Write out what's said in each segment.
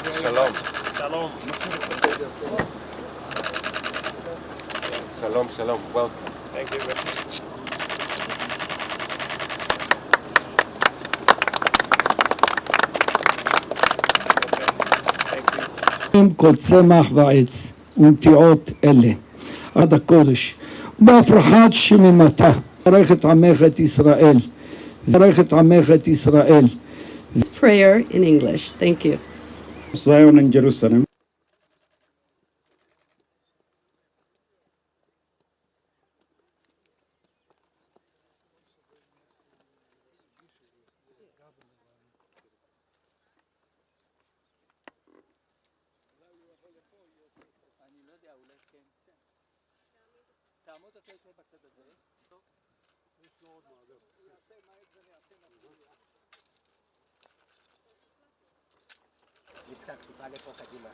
Shalom. Shalom. Shalom, shalom. Welcome. Thank you. כל צמח ועץ ונטיעות אלה עד הקודש ובהפרחת שמימתה ברך את עמך את ישראל ברך את עמך את ישראל. Prayer in English. Thank you. Zion and Jerusalem. יצחק, טיפה לפה קדימה.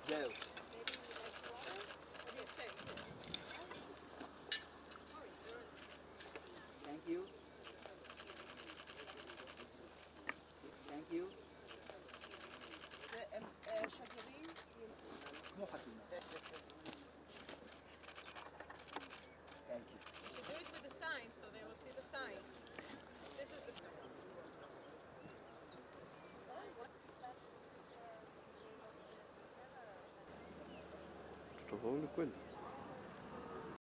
זהו. Thank you. Thank you. הם שגרירים? כמו חתימה. Thank you. You should do it with the sign so they will see the sign. This is the sign. תבואו לכאן.